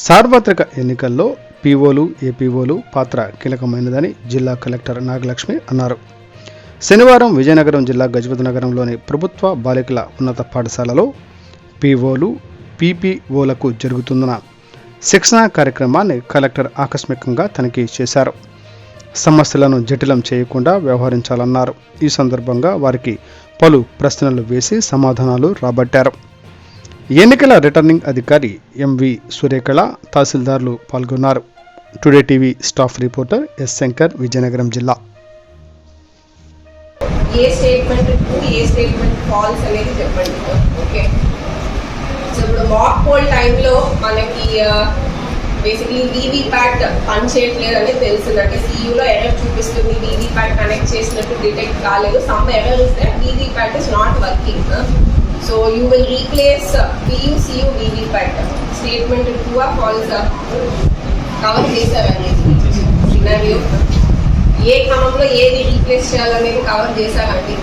సార్వత్రిక ఎన్నికల్లో పీఓలు, ఏపీఓలు పాత్ర కీలకమైనదని జిల్లా కలెక్టర్ నాగలక్ష్మి అన్నారు. శనివారం విజయనగరం జిల్లా గజపతి నగరంలోని ప్రభుత్వ బాలికల ఉన్నత పాఠశాలలో పీఓలు, పీపీఓలకు జరుగుతున్న శిక్షణ కార్యక్రమాన్ని కలెక్టర్ ఆకస్మికంగా తనిఖీ చేశారు. సమస్యలను జటిలం చేయకుండా వ్యవహరించాలన్నారు. ఈ సందర్భంగా వారికి పలు ప్రశ్నలు వేసి సమాధానాలు రాబట్టారు. ఎన్నికల రిటర్నింగ్ అధికారి ఎంవి సురేకళ, తహసీల్దార్లు పాల్గొన్నారు. Today TV staff reporter yes Shankar, Vizianagaram జిల్లా. ఏ స్టేట్మెంట్ ట్రూ, ఏ స్టేట్మెంట్ ఫాల్స్ అనేది చెప్పండి. ఓకే, సో ఇప్పుడు మాక్ పోల్ టైంలో మనకి బేసిక్లీ వీవీప్యాట్ పని చేయట్లేదు అనేది తెలిసిందంటే సియూలో ఎర్రర్ చూపిస్తుంది, వీవీప్యాట్ కనెక్ట్ చేసినట్టు డిటెక్ట్ కాలేదు, some error is that VVPAT is not working. So you will replace PU CU VVPAT. Statement true ఆ ఫాల్స్ కవర్ చేశారండి. సినారియో ఏ క్రమంలో ఏది రీప్లేస్ చేయాలనేది కవర్ చేశారండి.